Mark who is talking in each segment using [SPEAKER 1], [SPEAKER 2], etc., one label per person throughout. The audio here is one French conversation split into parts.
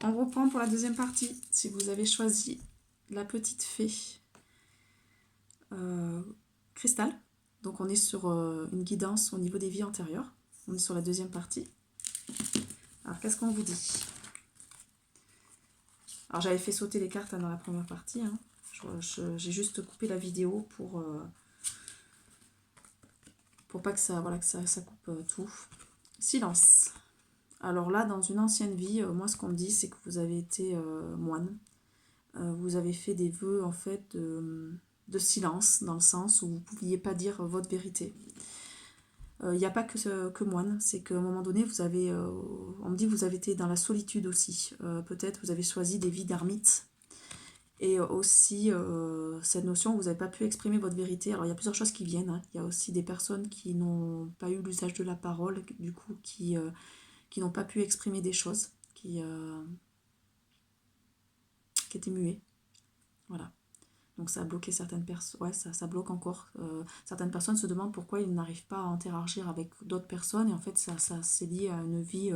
[SPEAKER 1] on reprend pour la deuxième partie. Si vous avez choisi la petite fée cristal, donc on est sur une guidance au niveau des vies antérieures. On est sur la deuxième partie. Alors, qu'est-ce qu'on vous dit? Alors, j'avais fait sauter les cartes dans la première partie. Hein. J'ai juste coupé la vidéo pour pas que ça, voilà, que ça coupe tout. Silence. Alors là, dans une ancienne vie, moi, ce qu'on me dit, c'est que vous avez été moine. Vous avez fait des vœux, en fait, de silence, dans le sens où vous ne pouviez pas dire votre vérité. Il n'y a pas que moine, c'est qu'à un moment donné, vous avez, on me dit que vous avez été dans la solitude aussi. Peut-être vous avez choisi des vies d'ermite. Et aussi, cette notion, vous n'avez pas pu exprimer votre vérité. Alors, il y a plusieurs choses qui viennent. Hein. Il y a aussi des personnes qui n'ont pas eu l'usage de la parole, du coup, qui n'ont pas pu exprimer des choses, qui étaient muets. Voilà. Donc ça a bloqué certaines personnes. Ouais, ça bloque encore. Certaines personnes se demandent pourquoi ils n'arrivent pas à interagir avec d'autres personnes. Et en fait, ça c'est lié à une vie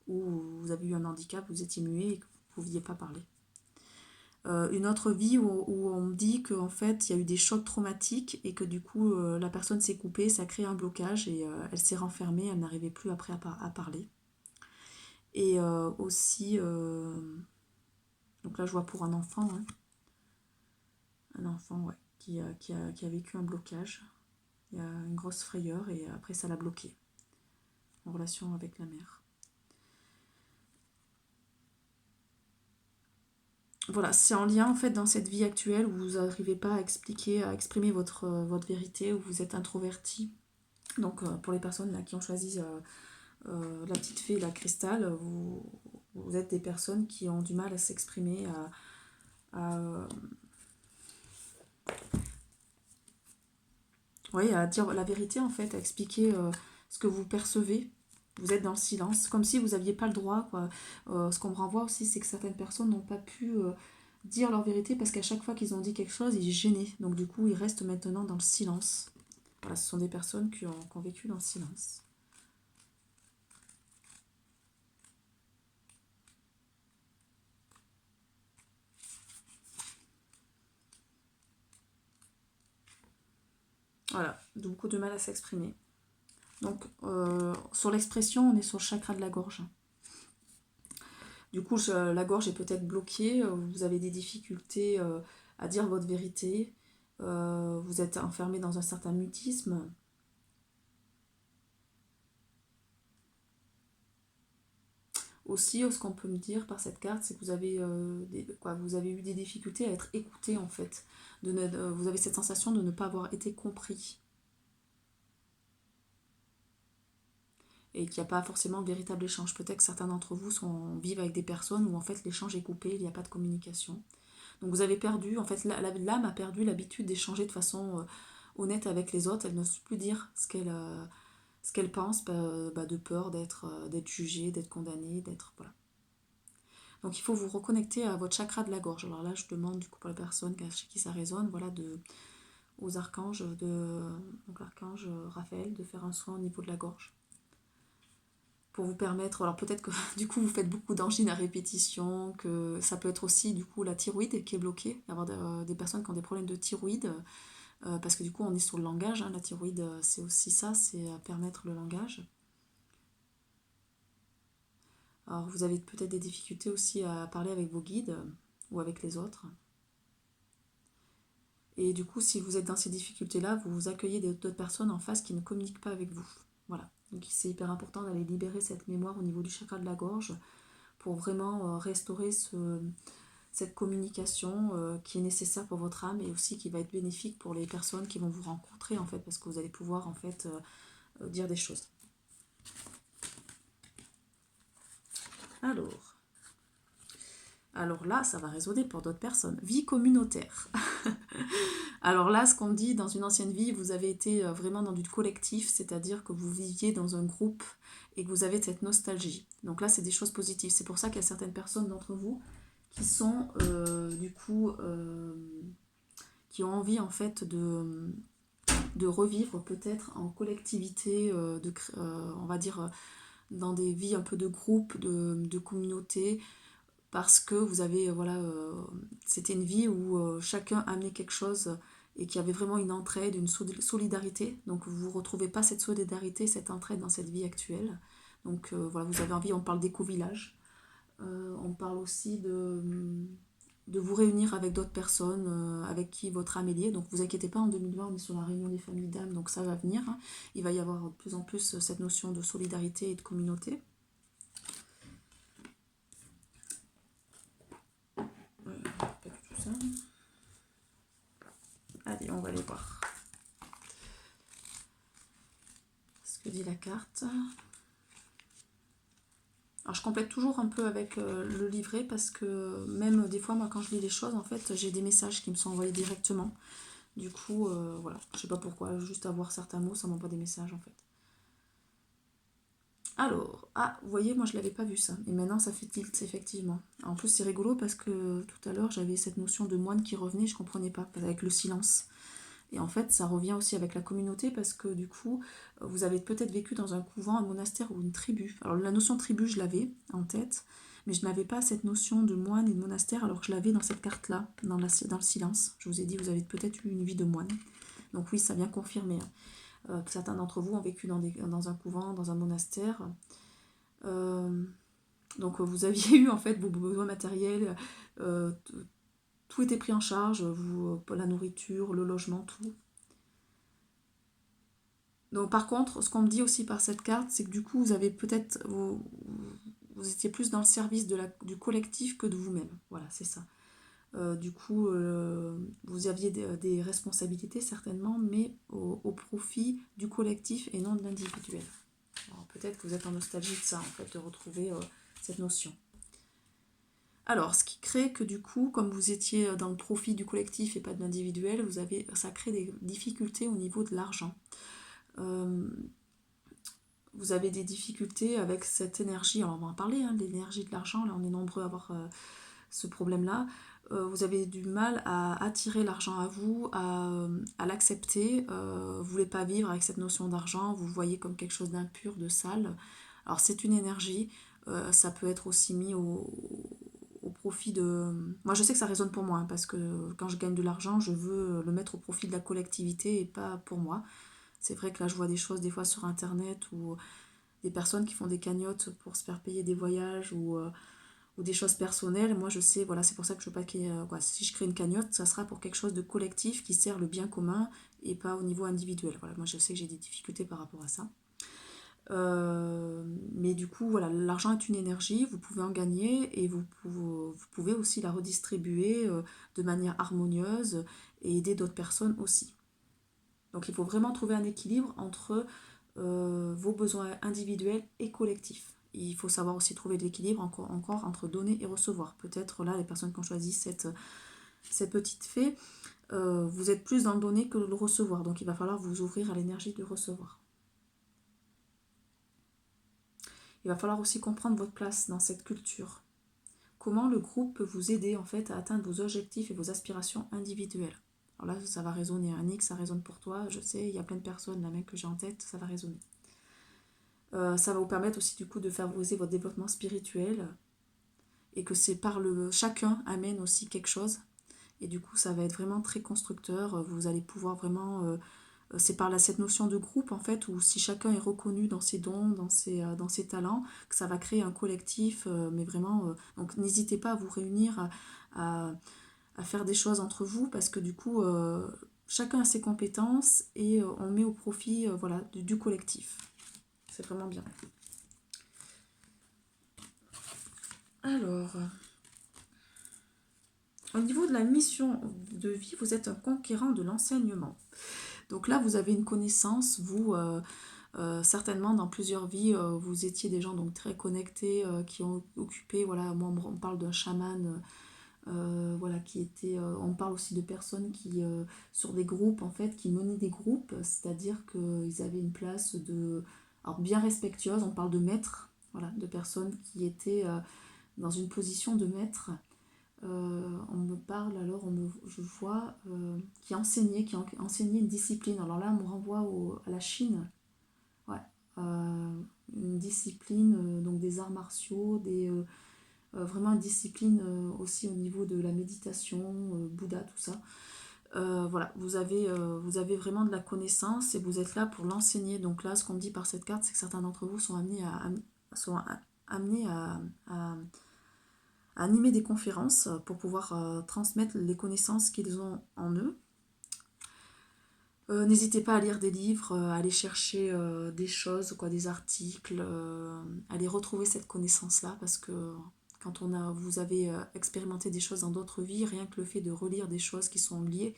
[SPEAKER 1] où vous avez eu un handicap, vous étiez muet et que vous ne pouviez pas parler. Une autre vie où on me dit qu'en fait, il y a eu des chocs traumatiques et que du coup, la personne s'est coupée, ça crée un blocage et elle s'est renfermée, elle n'arrivait plus après à parler. Et aussi, donc là je vois pour un enfant, hein, un enfant ouais, qui a vécu un blocage, il y a une grosse frayeur et après ça l'a bloqué en relation avec la mère. Voilà, c'est en lien en fait dans cette vie actuelle où vous n'arrivez pas à exprimer votre vérité, où vous êtes introverti. Donc pour les personnes là, qui ont choisi la petite fée, la cristal, vous êtes des personnes qui ont du mal à s'exprimer, à dire la vérité en fait, à expliquer ce que vous percevez. Vous êtes dans le silence, comme si vous n'aviez pas le droit. Quoi. Ce qu'on me renvoie aussi, c'est que certaines personnes n'ont pas pu dire leur vérité parce qu'à chaque fois qu'ils ont dit quelque chose, ils gênaient. Donc du coup, ils restent maintenant dans le silence. Voilà, ce sont des personnes qui ont vécu dans le silence. Voilà, beaucoup de mal à s'exprimer. Donc, sur l'expression, on est sur le chakra de la gorge. Du coup, la gorge est peut-être bloquée, vous avez des difficultés à dire votre vérité, vous êtes enfermé dans un certain mutisme. Aussi, ce qu'on peut me dire par cette carte, c'est que vous avez, vous avez eu des difficultés à être écouté en fait. Vous avez cette sensation de ne pas avoir été compris. Et qu'il n'y a pas forcément de véritable échange. Peut-être que certains d'entre vous vivent avec des personnes où en fait l'échange est coupé, il n'y a pas de communication. Donc vous avez perdu, en fait l'âme a perdu l'habitude d'échanger de façon honnête avec les autres, elle n'ose plus dire ce qu'elle pense, de peur d'être jugée, d'être condamnée, d'être... Voilà. Donc il faut vous reconnecter à votre chakra de la gorge. Alors là je demande du coup pour les personnes chez qui ça résonne, voilà, aux archanges, donc l'archange Raphaël, de faire un soin au niveau de la gorge. Pour vous permettre, alors peut-être que du coup vous faites beaucoup d'angines à répétition, que ça peut être aussi du coup la thyroïde qui est bloquée, il y avoir des personnes qui ont des problèmes de thyroïde, parce que du coup on est sur le langage, hein, la thyroïde c'est aussi ça, c'est permettre le langage. Alors vous avez peut-être des difficultés aussi à parler avec vos guides ou avec les autres. Et du coup si vous êtes dans ces difficultés-là, vous accueillez d'autres personnes en face qui ne communiquent pas avec vous. Voilà, donc c'est hyper important d'aller libérer cette mémoire au niveau du chakra de la gorge pour vraiment restaurer cette communication qui est nécessaire pour votre âme et aussi qui va être bénéfique pour les personnes qui vont vous rencontrer en fait, parce que vous allez pouvoir en fait dire des choses. Alors là, ça va résonner pour d'autres personnes. Vie communautaire. Alors là, ce qu'on dit, dans une ancienne vie, vous avez été vraiment dans du collectif, c'est-à-dire que vous viviez dans un groupe et que vous avez cette nostalgie. Donc là, c'est des choses positives. C'est pour ça qu'il y a certaines personnes d'entre vous qui sont qui ont envie en fait de revivre peut-être en collectivité, on va dire dans des vies un peu de groupe, de communauté, parce que vous avez, voilà, c'était une vie où chacun amenait quelque chose et qu'il y avait vraiment une entraide, une solidarité. Donc vous ne retrouvez pas cette solidarité, cette entraide dans cette vie actuelle. Donc voilà, vous avez envie, on parle d'éco-village. On parle aussi de vous réunir avec d'autres personnes avec qui votre âme est liée. Donc vous inquiétez pas, en 2020, on est sur la réunion des familles d'âmes, donc ça va venir. Hein. Il va y avoir de plus en plus cette notion de solidarité et de communauté. Pas du tout ça. Allez, on va aller voir ce que dit la carte. Alors je complète toujours un peu avec le livret parce que même des fois, moi quand je lis les choses, en fait, j'ai des messages qui me sont envoyés directement. Du coup, voilà, je sais pas pourquoi, juste avoir certains mots, ça m'envoie des messages en fait. Alors, ah, vous voyez, moi je l'avais pas vu ça, et maintenant ça fait tilt, effectivement. En plus, c'est rigolo parce que tout à l'heure, j'avais cette notion de moine qui revenait, je comprenais pas, avec le silence. Et en fait, ça revient aussi avec la communauté parce que du coup, vous avez peut-être vécu dans un couvent, un monastère ou une tribu. Alors la notion de tribu, je l'avais en tête, mais je n'avais pas cette notion de moine et de monastère alors que je l'avais dans cette carte-là, dans le silence. Je vous ai dit, vous avez peut-être eu une vie de moine. Donc oui, ça vient confirmer. Hein. Certains d'entre vous ont vécu dans un couvent, dans un monastère. Donc vous aviez eu en fait vos besoins matériels, tout était pris en charge, la nourriture, le logement, tout. Donc par contre, ce qu'on me dit aussi par cette carte, c'est que du coup, vous avez peut-être, vous étiez plus dans le service du collectif que de vous-même. Voilà, c'est ça. Du coup, vous aviez des responsabilités certainement, mais au profit du collectif et non de l'individuel. Alors peut-être que vous êtes en nostalgie de ça, en fait, de retrouver cette notion. Alors, ce qui crée que du coup, comme vous étiez dans le profit du collectif et pas de l'individuel, ça crée des difficultés au niveau de l'argent. Vous avez des difficultés avec cette énergie, alors on va en parler, hein, l'énergie de l'argent, là on est nombreux à avoir ce problème-là. Vous avez du mal à attirer l'argent à vous, à l'accepter. Vous ne voulez pas vivre avec cette notion d'argent, vous voyez comme quelque chose d'impur, de sale. Alors c'est une énergie, ça peut être aussi mis au profit de... Moi je sais que ça résonne pour moi, hein, parce que quand je gagne de l'argent, je veux le mettre au profit de la collectivité et pas pour moi. C'est vrai que là je vois des choses des fois sur internet ou des personnes qui font des cagnottes pour se faire payer des voyages ou des choses personnelles. Moi je sais, voilà, c'est pour ça que je veux pas qu'il y ait, si je crée une cagnotte, ça sera pour quelque chose de collectif qui sert le bien commun et pas au niveau individuel. Voilà, moi je sais que j'ai des difficultés par rapport à ça. Mais du coup, voilà, l'argent est une énergie, vous pouvez en gagner et vous pouvez aussi la redistribuer de manière harmonieuse et aider d'autres personnes aussi. Donc il faut vraiment trouver un équilibre entre vos besoins individuels et collectifs. Il faut savoir aussi trouver de l'équilibre encore entre donner et recevoir. Peut-être là, les personnes qui ont choisi cette petite fée, vous êtes plus dans le donner que le recevoir. Donc il va falloir vous ouvrir à l'énergie du recevoir. Il va falloir aussi comprendre votre place dans cette culture. Comment le groupe peut vous aider en fait à atteindre vos objectifs et vos aspirations individuelles. Alors là, ça va résonner. Annick, ça résonne pour toi. Je sais, il y a plein de personnes là même que j'ai en tête, ça va résonner. Ça va vous permettre aussi du coup de favoriser votre développement spirituel et que c'est par chacun amène aussi quelque chose et du coup ça va être vraiment très constructeur. Vous allez pouvoir vraiment c'est par cette notion de groupe en fait où si chacun est reconnu dans ses dons, dans ses talents, que ça va créer un collectif, mais vraiment donc n'hésitez pas à vous réunir, à faire des choses entre vous parce que du coup chacun a ses compétences et on met au profit voilà, du collectif. C'est vraiment bien. Alors, au niveau de la mission de vie, vous êtes un conquérant de l'enseignement. Donc là, vous avez une connaissance, vous, certainement dans plusieurs vies, vous étiez des gens donc très connectés, qui ont occupé, voilà, moi on parle d'un chaman, voilà, qui était, on parle aussi de personnes qui, sur des groupes en fait, qui menaient des groupes, c'est-à-dire qu'ils avaient une place alors bien respectueuse, on parle de maître, voilà, de personnes qui étaient dans une position de maître. On me parle alors, je vois, qui enseignait une discipline. Alors là, on me renvoie à la Chine. Ouais. Une discipline, donc des arts martiaux, vraiment une discipline aussi au niveau de la méditation, Bouddha, tout ça. Voilà, vous avez vraiment de la connaissance et vous êtes là pour l'enseigner. Donc là, ce qu'on me dit par cette carte, c'est que certains d'entre vous sont amenés à animer des conférences pour pouvoir transmettre les connaissances qu'ils ont en eux. N'hésitez pas à lire des livres, à aller chercher des choses, quoi, des articles, aller retrouver cette connaissance-là, parce que quand vous avez expérimenté des choses dans d'autres vies, rien que le fait de relire des choses qui sont liées,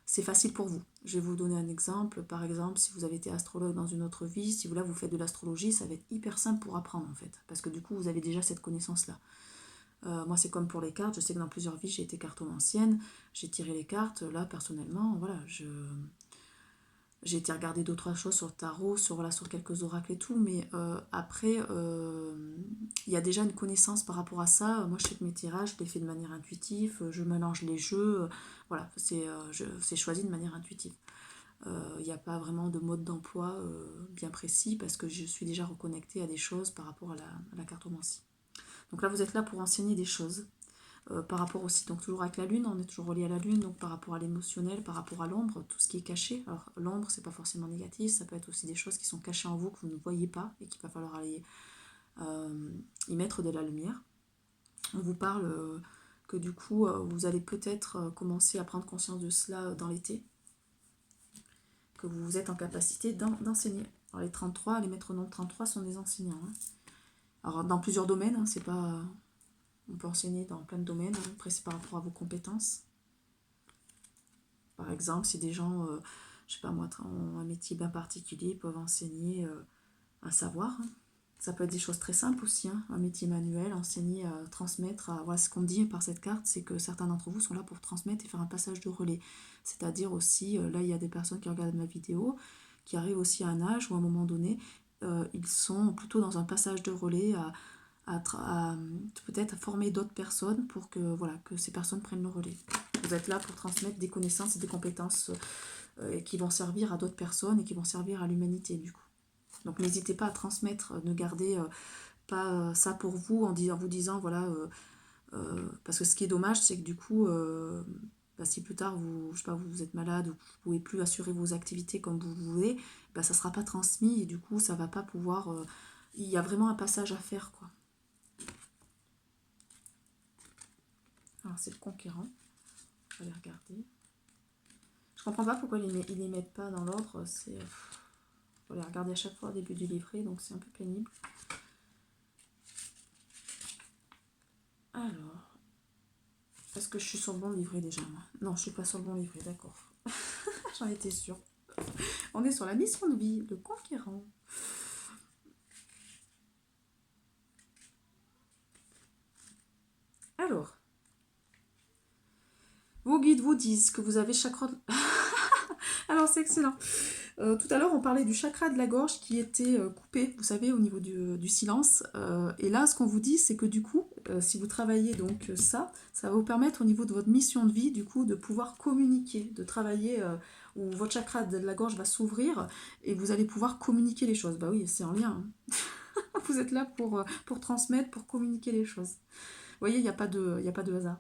[SPEAKER 1] c'est facile pour vous. Je vais vous donner un exemple. Par exemple, si vous avez été astrologue dans une autre vie, si vous faites de l'astrologie, ça va être hyper simple pour apprendre en fait, parce que du coup, vous avez déjà cette connaissance-là. Moi, c'est comme pour les cartes. Je sais que dans plusieurs vies, j'ai été cartomancienne. J'ai tiré les cartes. Là, personnellement, voilà, j'ai été regarder d'autres choses sur le tarot, sur quelques oracles et tout. Mais après, il y a déjà une connaissance par rapport à ça. Moi, je sais que mes tirages, je les fais de manière intuitive. Je mélange les jeux. Voilà, c'est choisi de manière intuitive. Il n'y a pas vraiment de mode d'emploi bien précis parce que je suis déjà reconnectée à des choses par rapport à la cartomancie. Donc là, vous êtes là pour enseigner des choses par rapport aussi, donc toujours avec la lune, on est toujours relié à la lune, donc par rapport à l'émotionnel, par rapport à l'ombre, tout ce qui est caché. Alors l'ombre, c'est pas forcément négatif, ça peut être aussi des choses qui sont cachées en vous que vous ne voyez pas et qu'il va falloir aller y mettre de la lumière. On vous parle que du coup, vous allez peut-être commencer à prendre conscience de cela dans l'été, que vous êtes en capacité d'enseigner. Alors les 33, les maîtres nombres 33 sont des enseignants. Hein. Alors dans plusieurs domaines, hein, c'est pas... On peut enseigner dans plein de domaines, hein. Après c'est par rapport à vos compétences. Par exemple, si des gens, je sais pas moi, ont un métier bien particulier, ils peuvent enseigner un savoir. Hein. Ça peut être des choses très simples aussi, hein. Un métier manuel, enseigner, transmettre. Voilà, ce qu'on me dit par cette carte, c'est que certains d'entre vous sont là pour transmettre et faire un passage de relais. C'est-à-dire aussi, là il y a des personnes qui regardent ma vidéo, qui arrivent aussi à un âge où à un moment donné, ils sont plutôt dans un passage de relais à peut-être former d'autres personnes pour que, voilà, que ces personnes prennent le relais. Vous êtes là pour transmettre des connaissances et des compétences qui vont servir à d'autres personnes et qui vont servir à l'humanité du coup. Donc n'hésitez pas à transmettre, ne gardez pas ça pour vous en vous disant voilà, parce que ce qui est dommage c'est que du coup, si plus tard je sais pas, vous êtes malade ou vous ne pouvez plus assurer vos activités comme vous voulez, ça ne sera pas transmis et du coup ça va pas pouvoir... il y a vraiment un passage à faire quoi. Alors c'est le conquérant. Je vais aller regarder. Je comprends pas pourquoi ils les mettent pas dans l'ordre. C'est faut les regarder à chaque fois au début du livret, donc c'est un peu pénible. Alors, est-ce que je suis sur le bon livret déjà moi? Non, je suis pas sur le bon livret, d'accord. J'en étais sûre. On est sur la mission de vie, le conquérant. Alors, vos guides vous disent que vous avez chakra... Alors c'est excellent. Tout à l'heure, on parlait du chakra de la gorge qui était coupé, vous savez, au niveau du silence. Et là, ce qu'on vous dit, c'est que du coup, si vous travaillez donc ça va vous permettre au niveau de votre mission de vie, du coup, de pouvoir communiquer, de travailler où votre chakra de la gorge va s'ouvrir et vous allez pouvoir communiquer les choses. Bah oui, c'est en lien. Hein. Vous êtes là pour transmettre, pour communiquer les choses. Vous voyez, il n'y a pas de hasard.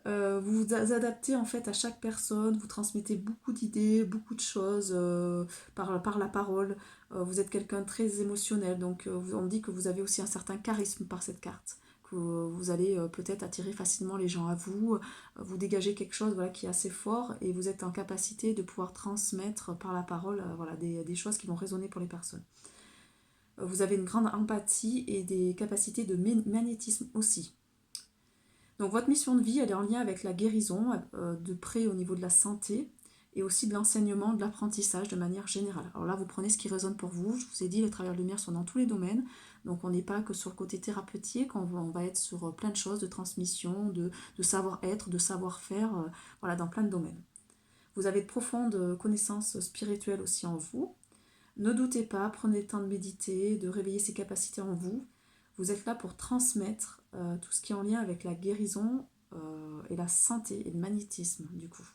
[SPEAKER 1] Vous vous adaptez en fait à chaque personne, vous transmettez beaucoup d'idées, beaucoup de choses par la parole. Vous êtes quelqu'un de très émotionnel, donc on me dit que vous avez aussi un certain charisme par cette carte, que vous allez peut-être attirer facilement les gens à vous, vous dégagez quelque chose voilà, qui est assez fort et vous êtes en capacité de pouvoir transmettre par la parole voilà, des choses qui vont résonner pour les personnes. Vous avez une grande empathie et des capacités de magnétisme aussi. Donc votre mission de vie, elle est en lien avec la guérison, de près au niveau de la santé, et aussi de l'enseignement, de l'apprentissage de manière générale. Alors là, vous prenez ce qui résonne pour vous. Je vous ai dit, les travailleurs de lumière sont dans tous les domaines. Donc on n'est pas que sur le côté thérapeutique, on va être sur plein de choses, de transmission, de savoir-être, de savoir-faire, voilà, dans plein de domaines. Vous avez de profondes connaissances spirituelles aussi en vous. Ne doutez pas, prenez le temps de méditer, de réveiller ces capacités en vous. Vous êtes là pour transmettre tout ce qui est en lien avec la guérison et la santé et le magnétisme, du coup,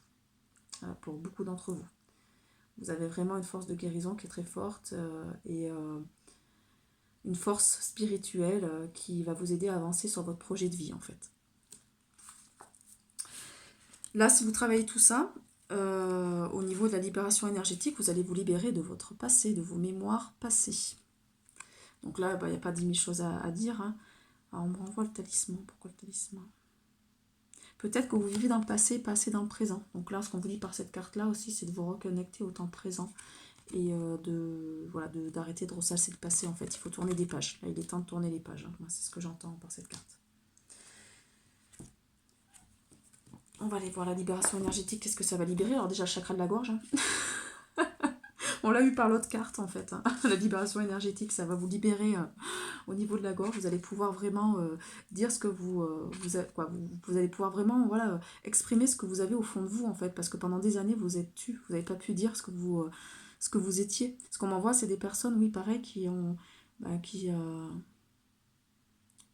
[SPEAKER 1] pour beaucoup d'entre vous. Vous avez vraiment une force de guérison qui est très forte et une force spirituelle qui va vous aider à avancer sur votre projet de vie en fait. Là, si vous travaillez tout ça, au niveau de la libération énergétique, vous allez vous libérer de votre passé, de vos mémoires passées. Donc là, il n'y a pas 10 000 choses à dire. Hein. Alors, on me renvoie le talisman. Pourquoi le talisman? Peut-être que vous vivez dans le passé, pas assez dans le présent. Donc là, ce qu'on vous dit par cette carte-là aussi, c'est de vous reconnecter au temps présent et d'arrêter de ressasser le passé en fait. Il faut tourner des pages. Là, il est temps de tourner les pages. Hein. Moi, c'est ce que j'entends par cette carte. On va aller voir la libération énergétique. Qu'est-ce que ça va libérer? Alors déjà, le chakra de la gorge. Hein. On l'a eu par l'autre carte en fait. Hein. La libération énergétique, ça va vous libérer au niveau de la gorge. Vous allez pouvoir vraiment dire ce que vous allez pouvoir vraiment exprimer ce que vous avez au fond de vous en fait. Parce que pendant des années, vous êtes tu. Vous n'avez pas pu dire ce que vous étiez. Ce qu'on m'envoie, c'est des personnes, oui, pareil, qui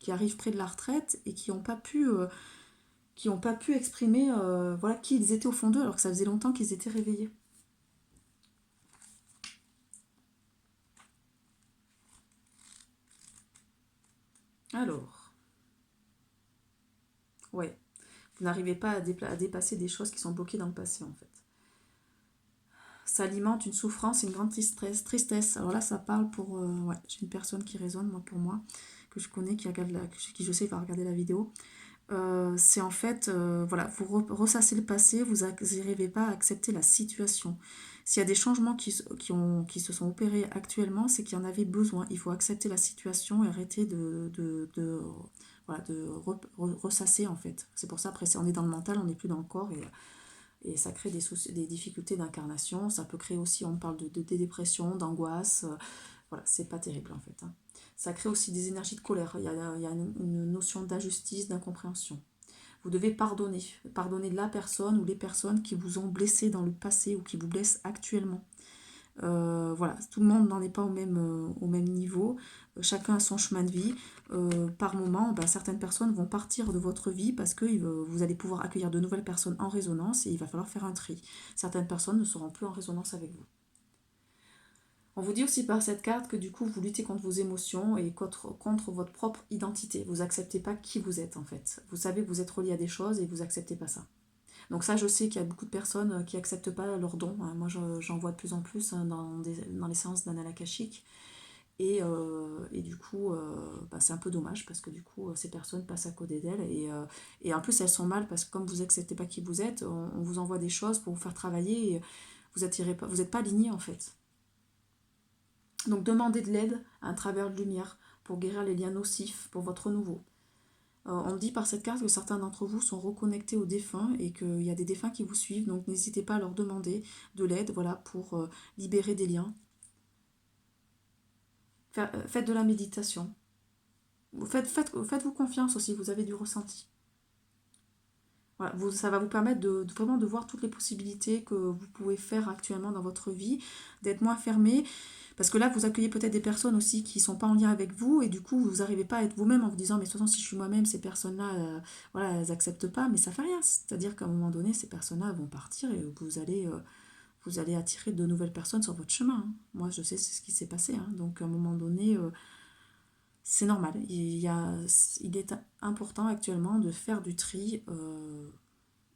[SPEAKER 1] arrivent près de la retraite et qui n'ont pas pu exprimer qui ils étaient au fond d'eux alors que ça faisait longtemps qu'ils étaient réveillés. Alors, ouais, vous n'arrivez pas à dépasser des choses qui sont bloquées dans le passé en fait. Ça alimente une souffrance et une grande tristesse. Alors là, ça parle pour... j'ai une personne qui résonne, pour moi, que je connais, qui je sais va regarder la vidéo. C'est en fait, vous ressassez le passé, vous n'arrivez pas à accepter la situation. S'il y a des changements qui se sont opérés actuellement, c'est qu'il y en avait besoin. Il faut accepter la situation et arrêter de ressasser en fait. C'est pour ça, après, on est dans le mental, on n'est plus dans le corps et ça crée des difficultés d'incarnation. Ça peut créer aussi, on parle de dépression, d'angoisse. C'est pas terrible en fait. Hein. Ça crée aussi des énergies de colère. Il y a une notion d'injustice, d'incompréhension. Vous devez pardonner. Pardonner la personne ou les personnes qui vous ont blessé dans le passé ou qui vous blessent actuellement. Tout le monde n'en est pas au même niveau. Chacun a son chemin de vie. Par moment, certaines personnes vont partir de votre vie parce que vous allez pouvoir accueillir de nouvelles personnes en résonance et il va falloir faire un tri. Certaines personnes ne seront plus en résonance avec vous. On vous dit aussi par cette carte que du coup vous luttez contre vos émotions et contre votre propre identité. Vous n'acceptez pas qui vous êtes en fait. Vous savez que vous êtes relié à des choses et vous n'acceptez pas ça. Donc ça, je sais qu'il y a beaucoup de personnes qui n'acceptent pas leurs dons. Moi, j'en vois de plus en plus dans les séances d'Anal Akashique. Et du coup, c'est un peu dommage parce que du coup, ces personnes passent à côté d'elles. Et en plus, elles sont mal parce que comme vous n'acceptez pas qui vous êtes, on vous envoie des choses pour vous faire travailler et vous n'êtes pas aligné en fait. Donc demandez de l'aide à un travers de lumière pour guérir les liens nocifs pour votre renouveau. On dit par cette carte que certains d'entre vous sont reconnectés aux défunts et qu'il y a des défunts qui vous suivent, donc n'hésitez pas à leur demander de l'aide pour libérer des liens. Faites de la méditation. Faites-vous confiance aussi, vous avez du ressenti. Ça va vous permettre vraiment de voir toutes les possibilités que vous pouvez faire actuellement dans votre vie, d'être moins fermé. Parce que là, vous accueillez peut-être des personnes aussi qui ne sont pas en lien avec vous et du coup, vous n'arrivez pas à être vous-même en vous disant « mais de toute façon, si je suis moi-même, ces personnes-là, elles n'acceptent pas ». Mais ça ne fait rien. C'est-à-dire qu'à un moment donné, ces personnes-là vont partir et vous allez attirer de nouvelles personnes sur votre chemin. Hein. Moi, je sais c'est ce qui s'est passé. Hein. Donc, à un moment donné, c'est normal. Il est important actuellement de faire du tri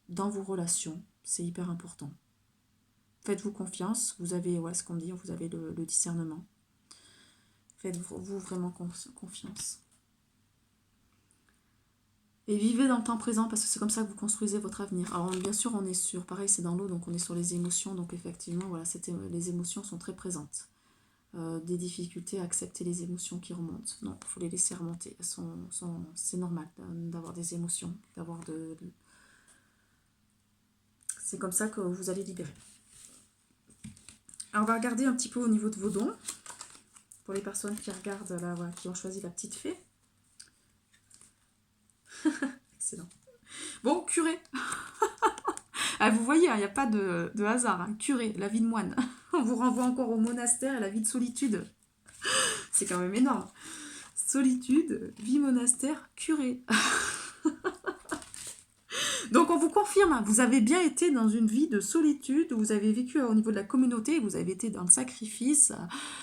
[SPEAKER 1] dans vos relations. C'est hyper important. Faites-vous confiance, vous avez, ce qu'on dit, vous avez le discernement. Faites-vous vraiment confiance. Et vivez dans le temps présent parce que c'est comme ça que vous construisez votre avenir. Alors bien sûr, on est sur, pareil c'est dans l'eau, donc on est sur les émotions, donc effectivement, les émotions sont très présentes. Des difficultés à accepter les émotions qui remontent. Non, il faut les laisser remonter. C'est normal d'avoir des émotions, c'est comme ça que vous allez libérer. Alors on va regarder un petit peu au niveau de vos dons. Pour les personnes qui regardent, là, qui ont choisi la petite fée. Excellent. Bon, curé. Vous voyez, il n'y a pas de hasard. Hein. Curé, la vie de moine. On vous renvoie encore au monastère et la vie de solitude. C'est quand même énorme. Solitude, vie monastère, curé. Donc on vous confirme, hein, vous avez bien été dans une vie de solitude, vous avez vécu au niveau de la communauté, vous avez été dans le sacrifice.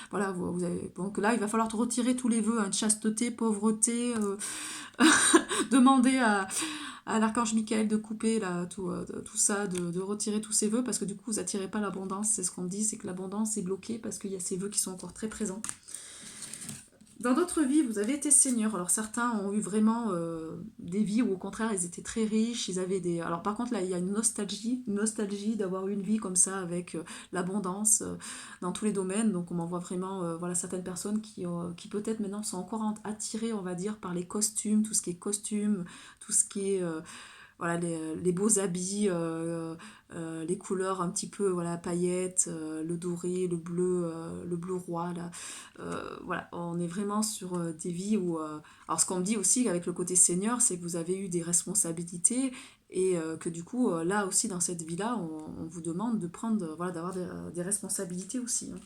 [SPEAKER 1] Voilà, vous avez... Donc là, il va falloir retirer tous les vœux, hein, de chasteté, pauvreté, demander à l'archange Michael de couper là, tout ça, de retirer tous ces vœux, parce que du coup, vous n'attirez pas l'abondance. C'est ce qu'on dit, c'est que l'abondance est bloquée parce qu'il y a ces vœux qui sont encore très présents. Dans d'autres vies, vous avez été seigneur. Alors certains ont eu vraiment des vies où au contraire ils étaient très riches, ils avaient des... Alors par contre là il y a une nostalgie d'avoir eu une vie comme ça avec l'abondance dans tous les domaines. Donc on m'en voit vraiment voilà, certaines personnes qui peut-être maintenant sont encore attirées on va dire par les costumes, tout ce qui est costume, tout ce qui est... voilà, les beaux habits, les couleurs un petit peu voilà, paillettes, le doré, le bleu roi. Là. Voilà, on est vraiment sur des vies où... alors ce qu'on me dit aussi avec le côté senior, c'est que vous avez eu des responsabilités et que du coup, là aussi dans cette vie-là, on vous demande de prendre, voilà, d'avoir des responsabilités aussi. Hein.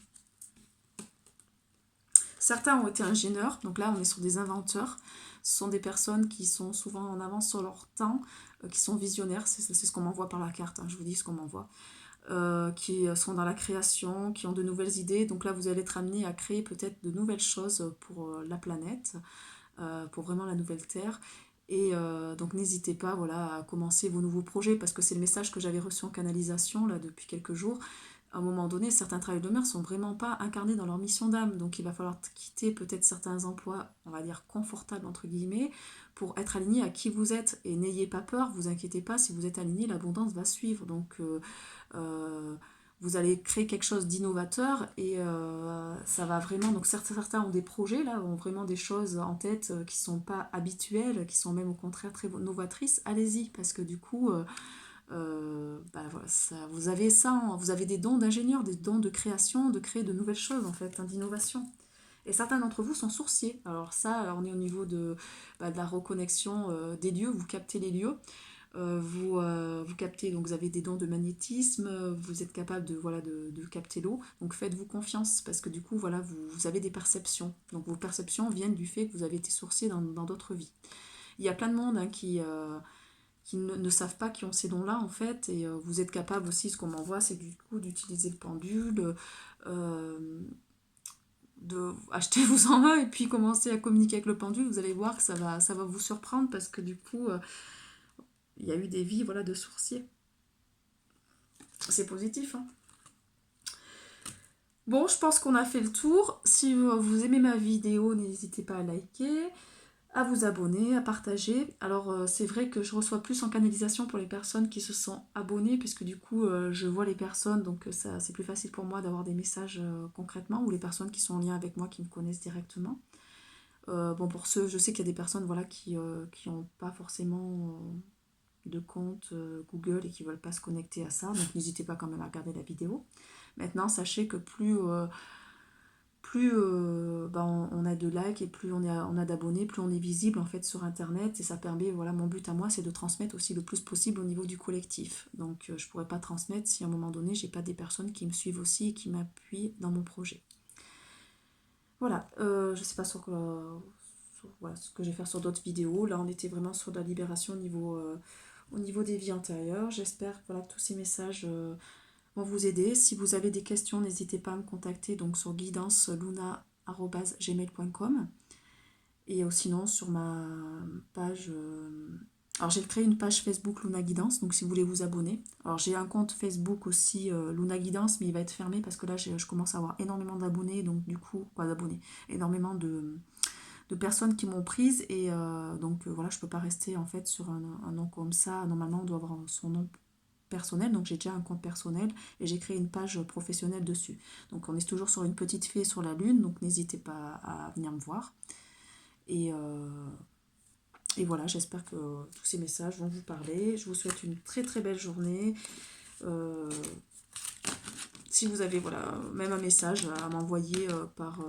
[SPEAKER 1] Certains ont été ingénieurs, donc là on est sur des inventeurs. Ce sont des personnes qui sont souvent en avance sur leur temps, qui sont visionnaires, c'est ce qu'on m'envoie par la carte, hein, je vous dis ce qu'on m'envoie, qui sont dans la création, qui ont de nouvelles idées. Donc là vous allez être amené à créer peut-être de nouvelles choses pour la planète, pour vraiment la nouvelle Terre. Et donc n'hésitez pas voilà, à commencer vos nouveaux projets, parce que c'est le message que j'avais reçu en canalisation là, depuis quelques jours. À un moment donné, certains travailleurs de mer ne sont vraiment pas incarnés dans leur mission d'âme. Donc il va falloir quitter peut-être certains emplois, on va dire confortables entre guillemets, pour être aligné à qui vous êtes. Et n'ayez pas peur, vous inquiétez pas, si vous êtes aligné, l'abondance va suivre. Donc euh, vous allez créer quelque chose d'innovateur et ça va vraiment... Donc certains ont des projets, là, ont vraiment des choses en tête qui ne sont pas habituelles, qui sont même au contraire très novatrices. Allez-y, parce que du coup... bah voilà, vous avez ça, vous avez des dons d'ingénieur, des dons de création, de créer de nouvelles choses en fait, hein, d'innovation. Et certains d'entre vous sont sourciers. Alors ça, on est au niveau de la reconnexion des lieux, vous captez les lieux, vous captez, donc vous avez des dons de magnétisme, vous êtes capable voilà, de capter l'eau, donc faites-vous confiance, parce que du coup, voilà, vous avez des perceptions. Donc vos perceptions viennent du fait que vous avez été sourcier dans d'autres vies. Il y a plein de monde hein, qui ne savent pas qui ont ces dons-là, en fait, et vous êtes capable aussi, ce qu'on m'envoie, c'est du coup d'utiliser le pendule, de acheter vos en main et puis commencer à communiquer avec le pendule, vous allez voir que ça va vous surprendre, parce que du coup, il y a eu des vies voilà, de sourciers. C'est positif, hein. Bon, je pense qu'on a fait le tour. Si vous aimez ma vidéo, n'hésitez pas à liker, à vous abonner, à partager. Alors c'est vrai que je reçois plus en canalisation pour les personnes qui se sont abonnées, puisque du coup je vois les personnes, donc ça c'est plus facile pour moi d'avoir des messages concrètement, ou les personnes qui sont en lien avec moi, qui me connaissent directement. Bon, pour ceux, je sais qu'il y a des personnes voilà, qui n'ont pas forcément de compte Google et qui ne veulent pas se connecter à ça, donc n'hésitez pas quand même à regarder la vidéo. Maintenant, sachez que plus on a de likes et plus on a d'abonnés, plus on est visible en fait sur internet, et ça permet, voilà, mon but à moi c'est de transmettre aussi le plus possible au niveau du collectif. Donc je pourrais pas transmettre si à un moment donné j'ai pas des personnes qui me suivent aussi et qui m'appuient dans mon projet. Voilà, je sais pas voilà, ce que je vais faire sur d'autres vidéos. Là on était vraiment sur la libération au niveau des vies antérieures. J'espère voilà, que tous ces messages vont vous aider. Si vous avez des questions, n'hésitez pas à me contacter donc sur guidanceluna@gmail.com, et sinon sur ma page... alors j'ai créé une page Facebook Luna Guidance, donc si vous voulez vous abonner. Alors j'ai un compte Facebook aussi Luna Guidance, mais il va être fermé parce que là je commence à avoir énormément d'abonnés, donc du coup, quoi d'abonnés, énormément de personnes qui m'ont prise, et donc voilà, je peux pas rester en fait sur un nom comme ça. Normalement on doit avoir son nom personnel, donc j'ai déjà un compte personnel et j'ai créé une page professionnelle dessus. Donc on est toujours sur une petite fée sur la lune, donc n'hésitez pas à venir me voir. Et, et voilà, j'espère que tous ces messages vont vous parler. Je vous souhaite une très très belle journée. Si vous avez voilà, même un message à m'envoyer par...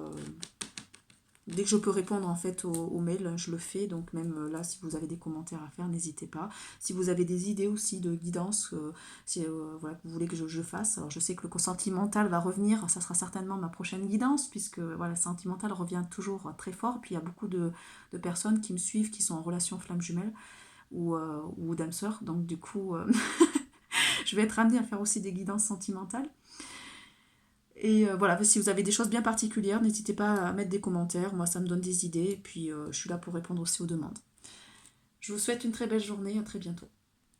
[SPEAKER 1] dès que je peux répondre en fait aux mails, je le fais. Donc même là, si vous avez des commentaires à faire, n'hésitez pas. Si vous avez des idées aussi de guidance, si voilà, que vous voulez que je fasse. Alors je sais que le sentimental va revenir, ça sera certainement ma prochaine guidance, puisque voilà, le sentimental revient toujours très fort. Puis il y a beaucoup de personnes qui me suivent, qui sont en relation flamme jumelle. ou d'âme sœur. Donc du coup, je vais être amenée à faire aussi des guidances sentimentales. Et voilà, si vous avez des choses bien particulières, n'hésitez pas à mettre des commentaires. Moi, ça me donne des idées. Et puis, je suis là pour répondre aussi aux demandes. Je vous souhaite une très belle journée. À très bientôt.